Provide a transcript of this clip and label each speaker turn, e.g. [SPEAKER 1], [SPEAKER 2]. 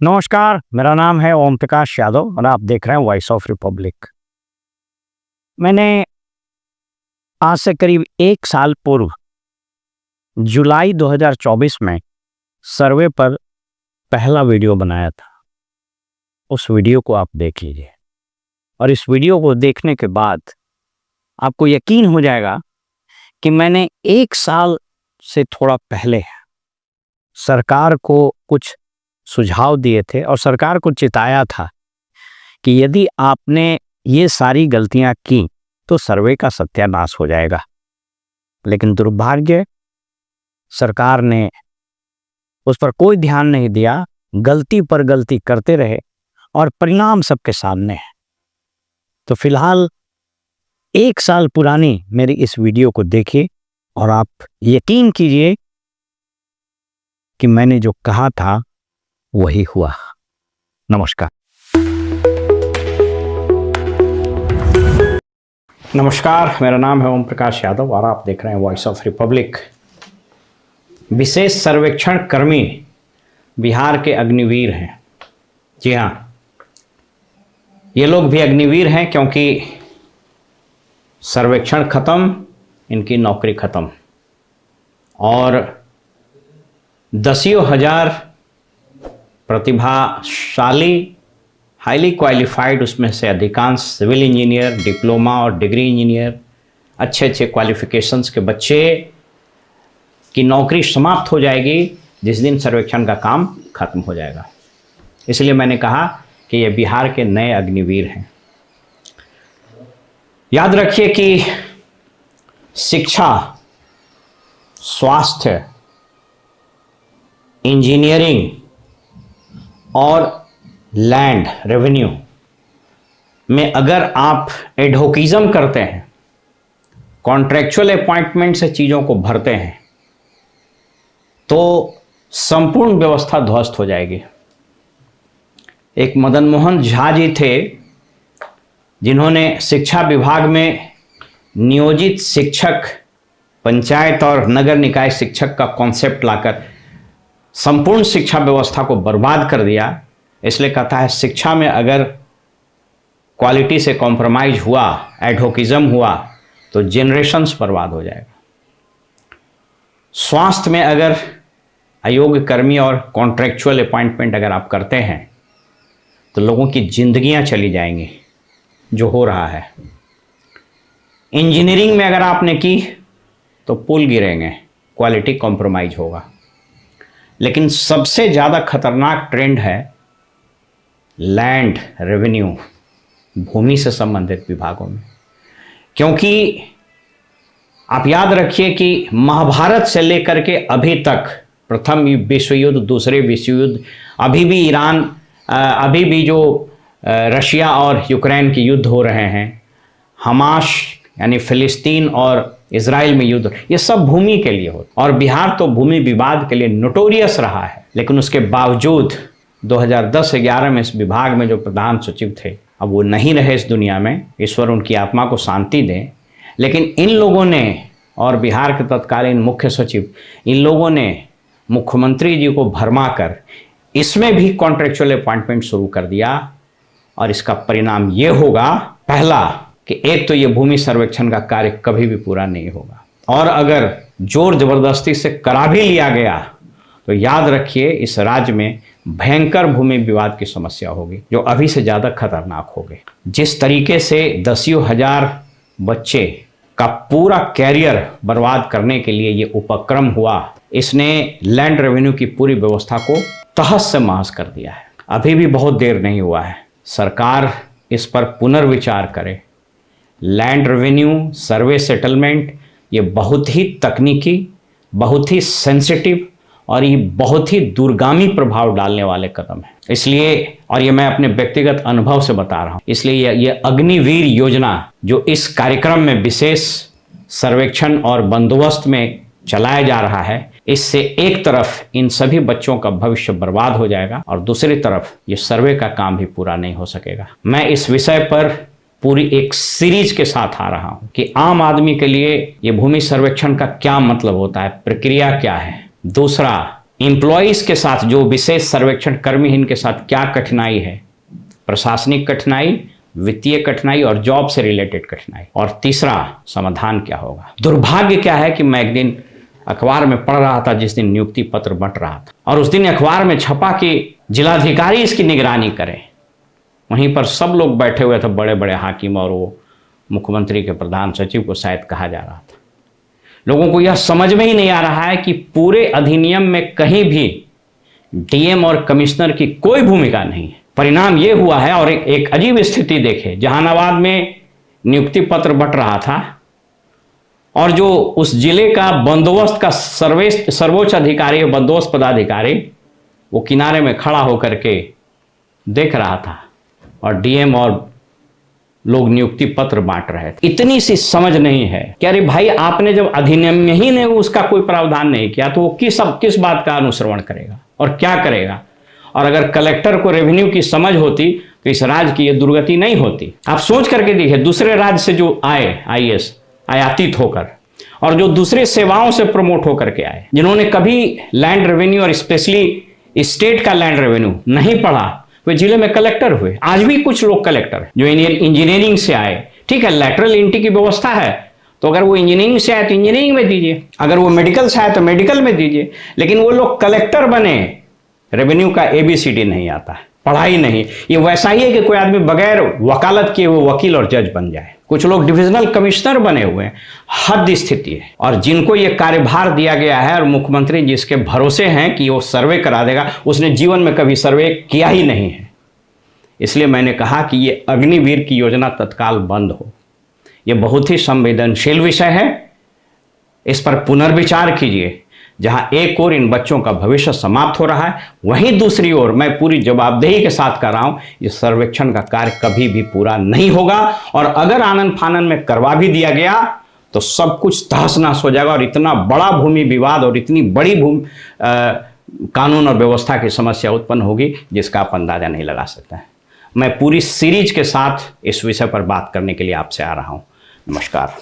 [SPEAKER 1] नमस्कार, मेरा नाम है ओम प्रकाश यादव और आप देख रहे हैं वॉइस ऑफ रिपब्लिक। मैंने आज से करीब 1 साल पूर्व जुलाई 2024 में सर्वे पर पहला वीडियो बनाया था। उस वीडियो को आप देख लीजिए और इस वीडियो को देखने के बाद आपको यकीन हो जाएगा कि मैंने 1 साल से थोड़ा पहले सरकार को कुछ सुझाव दिए थे और सरकार को चिताया था कि यदि आपने ये सारी गलतियां की तो सर्वे का सत्यानाश हो जाएगा। लेकिन दुर्भाग्य, सरकार ने उस पर कोई ध्यान नहीं दिया, गलती पर गलती करते रहे और परिणाम सबके सामने है। तो फिलहाल 1 साल पुरानी मेरी इस वीडियो को देखिए और आप यकीन कीजिए कि मैंने जो कहा था वही हुआ। नमस्कार। नमस्कार, मेरा नाम है ओम प्रकाश यादव और आप देख रहे हैं वॉइस ऑफ रिपब्लिक। विशेष सर्वेक्षण कर्मी बिहार के अग्निवीर हैं। जी हाँ, ये लोग भी अग्निवीर हैं क्योंकि सर्वेक्षण खत्म, इनकी नौकरी खत्म और दसियों हजार प्रतिभाशाली, हाईली क्वालिफाइड, उसमें से अधिकांश सिविल इंजीनियर, डिप्लोमा और डिग्री इंजीनियर, अच्छे अच्छे क्वालिफिकेशंस के बच्चे की नौकरी समाप्त हो जाएगी जिस दिन सर्वेक्षण का काम खत्म हो जाएगा। इसलिए मैंने कहा कि ये बिहार के नए अग्निवीर हैं। याद रखिए कि शिक्षा, स्वास्थ्य, इंजीनियरिंग और लैंड रेवेन्यू में अगर आप एडहोकिज्म करते हैं, कॉन्ट्रैक्चुअल अपॉइंटमेंट से चीज़ों को भरते हैं, तो संपूर्ण व्यवस्था ध्वस्त हो जाएगी। एक मदन मोहन झा जी थे जिन्होंने शिक्षा विभाग में नियोजित शिक्षक, पंचायत और नगर निकाय शिक्षक का कॉन्सेप्ट लाकर संपूर्ण शिक्षा व्यवस्था को बर्बाद कर दिया। इसलिए कहता है शिक्षा में अगर क्वालिटी से कॉम्प्रोमाइज हुआ, एडहोकिज्म हुआ, तो जनरेशन्स बर्बाद हो जाएगा। स्वास्थ्य में अगर अयोग्य कर्मी और कॉन्ट्रैक्चुअल अपॉइंटमेंट अगर आप करते हैं तो लोगों की जिंदगियां चली जाएंगी, जो हो रहा है। इंजीनियरिंग में अगर आपने की तो पुल गिरेंगे, क्वालिटी कॉम्प्रोमाइज होगा। लेकिन सबसे ज़्यादा खतरनाक ट्रेंड है लैंड रेवेन्यू, भूमि से संबंधित विभागों में। क्योंकि आप याद रखिए कि महाभारत से लेकर के अभी तक, प्रथम विश्व युद्ध, दूसरे विश्व युद्ध, अभी भी ईरान, अभी भी जो रशिया और यूक्रेन के युद्ध हो रहे हैं, हमास यानी फिलिस्तीन और इजराइल में युद्ध, ये सब भूमि के लिए होता। और बिहार तो भूमि विवाद के लिए नोटोरियस रहा है। लेकिन उसके बावजूद 2010-11 में इस विभाग में जो प्रधान सचिव थे, अब वो नहीं रहे इस दुनिया में, ईश्वर उनकी आत्मा को शांति दें। लेकिन इन लोगों ने और बिहार के तत्कालीन मुख्य सचिव, इन लोगों ने मुख्यमंत्री जी को भरमा कर इसमें भी कॉन्ट्रैक्चुअल अपॉइंटमेंट शुरू कर दिया। और इसका परिणाम ये होगा, पहला कि एक तो ये भूमि सर्वेक्षण का कार्य कभी भी पूरा नहीं होगा, और अगर जोर जबरदस्ती से करा भी लिया गया तो याद रखिए इस राज्य में भयंकर भूमि विवाद की समस्या होगी, जो अभी से ज़्यादा खतरनाक होगी। जिस तरीके से दसियों हजार बच्चे का पूरा कैरियर बर्बाद करने के लिए ये उपक्रम हुआ, इसने लैंड रेवेन्यू की पूरी व्यवस्था को तहस से महस कर दिया है। अभी भी बहुत देर नहीं हुआ है, सरकार इस पर पुनर्विचार करे। लैंड रेवेन्यू, सर्वे सेटलमेंट, ये बहुत ही तकनीकी, बहुत ही सेंसिटिव और ये बहुत ही दूरगामी प्रभाव डालने वाले कदम है। इसलिए, और ये मैं अपने व्यक्तिगत अनुभव से बता रहा हूँ, इसलिए ये अग्निवीर योजना जो इस कार्यक्रम में विशेष सर्वेक्षण और बंदोबस्त में चलाया जा रहा है, इससे एक तरफ इन सभी बच्चों का भविष्य बर्बाद हो जाएगा और दूसरी तरफ ये सर्वे का काम भी पूरा नहीं हो सकेगा। मैं इस विषय पर पूरी एक सीरीज के साथ आ रहा हूं कि आम आदमी के लिए ये भूमि सर्वेक्षण का क्या मतलब होता है, प्रक्रिया क्या है। दूसरा, एम्प्लॉयज़ के साथ, जो विशेष सर्वेक्षण कर्मी हैं, इनके साथ क्या कठिनाई है, प्रशासनिक कठिनाई, वित्तीय कठिनाई और जॉब से रिलेटेड कठिनाई, और तीसरा समाधान क्या होगा। दुर्भाग्य क्या है कि मैं एक दिन अखबार में पढ़ रहा था, जिस दिन नियुक्ति पत्र बंट रहा था, और उस दिन अखबार में छपा कि जिलाधिकारी इसकी निगरानी करें। वहीं पर सब लोग बैठे हुए थे, बड़े बड़े हाकिम, और वो मुख्यमंत्री के प्रधान सचिव को शायद कहा जा रहा था। लोगों को यह समझ में ही नहीं आ रहा है कि पूरे अधिनियम में कहीं भी डीएम और कमिश्नर की कोई भूमिका नहीं है। परिणाम ये हुआ है, और एक अजीब स्थिति देखे, जहानाबाद में नियुक्ति पत्र बंट रहा था और जो उस जिले का बंदोबस्त का सर्वोच्च अधिकारी, बंदोबस्त पदाधिकारी, वो किनारे में खड़ा होकर के देख रहा था और डीएम और लोग नियुक्ति पत्र बांट रहे थे। इतनी सी समझ नहीं है कि अरे भाई, आपने जब अधिनियम में ही नहीं उसका कोई प्रावधान नहीं किया तो वो किस बात का अनुसरण करेगा और क्या करेगा। और अगर कलेक्टर को रेवेन्यू की समझ होती तो इस राज्य की ये दुर्गति नहीं होती। आप सोच करके देखिए, दूसरे राज्य से जो आए आईएएस आयातित होकर, और जो दूसरे सेवाओं से प्रमोट होकर के आए, जिन्होंने कभी लैंड रेवेन्यू और स्पेशली स्टेट का लैंड रेवेन्यू नहीं पढ़ा, वे जिले में कलेक्टर हुए। आज भी कुछ लोग कलेक्टर जो इंजीनियरिंग से आए, ठीक है, लैटरल एंट्री की व्यवस्था है, तो अगर वो इंजीनियरिंग से आए तो इंजीनियरिंग में दीजिए, अगर वो मेडिकल से आए तो मेडिकल में दीजिए। लेकिन वो लोग कलेक्टर बने, रेवेन्यू का ABCD नहीं आता है, पढ़ाई नहीं। ये वैसा ही है कि कोई आदमी बगैर वकालत किए वो वकील और जज बन जाए। कुछ लोग डिविजनल कमिश्नर बने हुए हैं। हद स्थिति है। और जिनको ये कार्यभार दिया गया है और मुख्यमंत्री जिसके भरोसे हैं कि वो सर्वे करा देगा, उसने जीवन में कभी सर्वे किया ही नहीं है। इसलिए मैंने कहा कि ये अग्निवीर की योजना तत्काल बंद हो। ये बहुत ही संवेदनशील विषय है, इस पर पुनर्विचार कीजिए। जहां एक ओर इन बच्चों का भविष्य समाप्त हो रहा है, वहीं दूसरी ओर मैं पूरी जवाबदेही के साथ कर रहा हूं, इस सर्वेक्षण का कार्य कभी भी पूरा नहीं होगा। और अगर आनन फानन में करवा भी दिया गया तो सब कुछ तहस नहस हो जाएगा और इतना बड़ा भूमि विवाद और इतनी बड़ी कानून और व्यवस्था की समस्या उत्पन्न होगी जिसका आप अंदाजा नहीं लगा सकते हैं। मैं पूरी सीरीज के साथ इस विषय पर बात करने के लिए आपसे आ रहा हूं। नमस्कार।